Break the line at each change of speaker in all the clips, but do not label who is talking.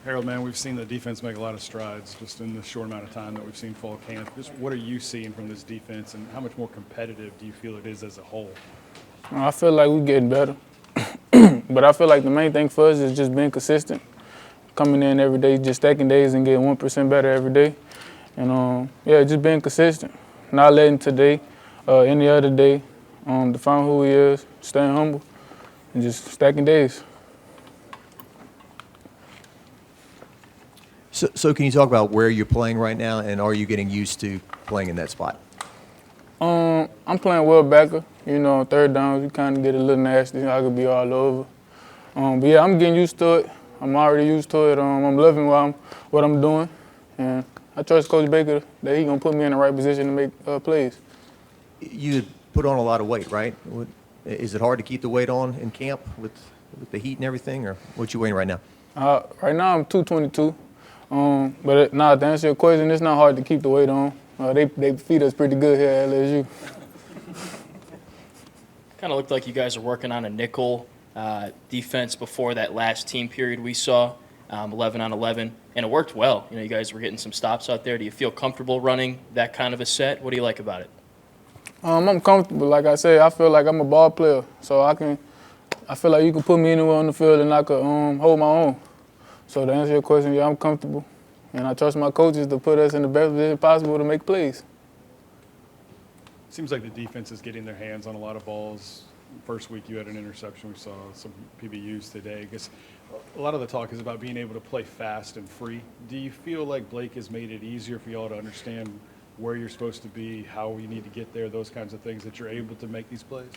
Harold, man, we've seen the defense make a lot of strides just in the short amount of time that we've seen fall camp. Just what are you seeing from this defense, and how much more competitive do you feel it is as a whole?
I feel like we're getting better. But I feel like the main thing for us is just being consistent, coming in every day, just stacking days and getting 1% better every day. And, just being consistent, not letting today, any other day, define who he is, staying humble, and just stacking days.
So can you talk about where you're playing right now, and are you getting used to playing in that spot?
I'm playing well backer. On third downs, you kind of get a little nasty. I could be all over. But yeah, I'm getting used to it. I'm already used to it. I'm loving what I'm doing. And I trust Coach Baker that he's going to put me in the right position to make plays.
You had put on a lot of weight, right? Is it hard to keep the weight on in camp with the heat and everything, or what you weighing right now?
Right now I'm 222. But to answer your question, it's not hard to keep the weight on. They feed us pretty good here at LSU.
Kind of looked like you guys are working on a nickel defense before that last team period we saw, 11 on 11, and it worked well. You guys were getting some stops out there. Do you feel comfortable running that kind of a set? What do you like about it?
I'm comfortable. Like I said, I feel like I'm a ball player, so I feel like you can put me anywhere on the field and I could hold my own. So to answer your question, yeah, I'm comfortable. And I trust my coaches to put us in the best position possible to make plays.
Seems like the defense is getting their hands on a lot of balls. First week you had an interception. We saw some PBUs today. I guess a lot of the talk is about being able to play fast and free. Do you feel like Blake has made it easier for y'all to understand where you're supposed to be, how you need to get there, those kinds of things, that you're able to make these plays?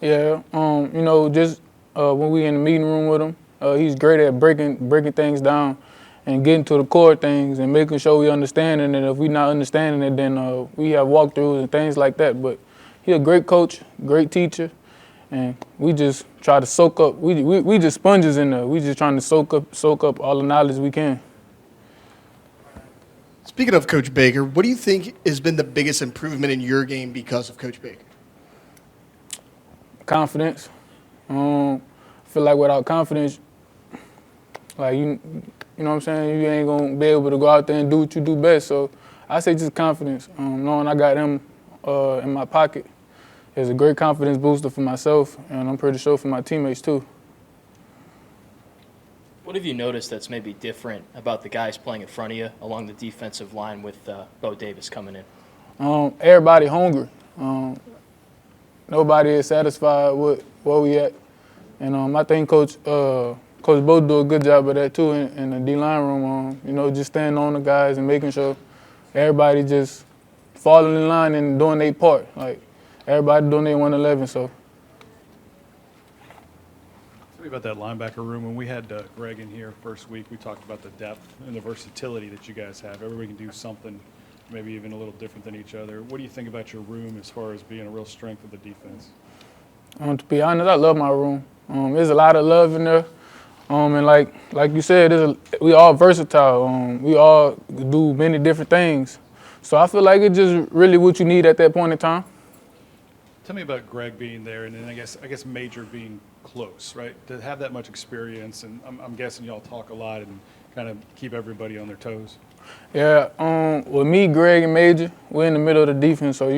Yeah, when we in the meeting room with him, he's great at breaking things down and getting to the core things and making sure we understand it. And if we're not understanding it, then we have walkthroughs and things like that. But he's a great coach, great teacher, and we just try to soak up. We just sponges in there. We just trying to soak up all the knowledge we can.
Speaking of Coach Baker, what do you think has been the biggest improvement in your game because of Coach Baker?
Confidence. I feel like without confidence, like you know what I'm saying, you ain't gonna be able to go out there and do what you do best. So I say just confidence. Knowing I got him in my pocket is a great confidence booster for myself, and I'm pretty sure for my teammates too.
What have you noticed that's maybe different about the guys playing in front of you along the defensive line with Bo Davis coming in?
Everybody hungry. Nobody is satisfied with where we at. And I think Coach Bo do a good job of that too in the D-line room. Just standing on the guys and making sure everybody just falling in line and doing their part. Like everybody doing their 111. So.
Tell me about that linebacker room. When we had Greg in here first week, we talked about the depth and the versatility that you guys have. Everybody can do something, maybe even a little different than each other. What do you think about your room as far as being a real strength of the defense?
To be honest, I love my room. There's a lot of love in there. And like you said, we all versatile. We all do many different things. So I feel like it's just really what you need at that point in time.
Tell me about Greg being there, and then I guess Major being close, right? To have that much experience, and I'm guessing y'all talk a lot and kind of keep everybody on their toes.
Yeah, with me, Greg, and Major, we're in the middle of the defense, so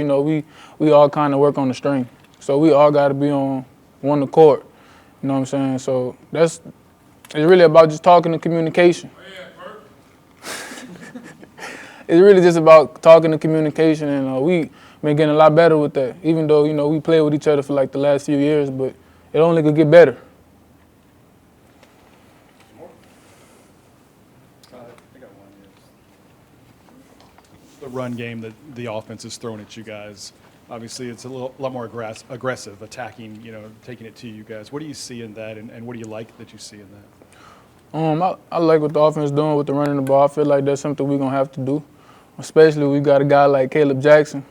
we all kind of work on the string. So we all got to be on one accord. You know what I'm saying? So it's really about just talking and communication. It's really just about talking and communication, and we been getting a lot better with that. Even though we played with each other for like the last few years, but it only could get better.
The run game that the offense is throwing at you guys, obviously it's a lot more aggressive, attacking, taking it to you guys. What do you see in that, and what do you like that you see in that?
I like what the offense is doing with the running the ball. I feel like that's something we're going to have to do, especially we got a guy like Caleb Jackson,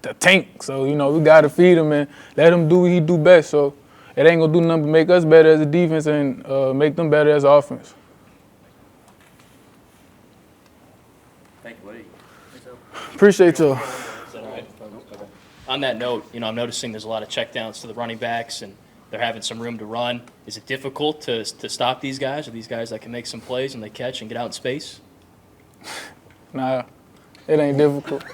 the tank. So, we got to feed him and let him do what he do best. So it ain't going to do nothing but make us better as a defense and make them better as an offense.
Thank you, buddy.
Appreciate you.
On that note, I'm noticing there's a lot of checkdowns to the running backs, and they're having some room to run. Is it difficult to stop these guys? Are these guys that can make some plays and they catch and get out in space?
Nah, it ain't difficult.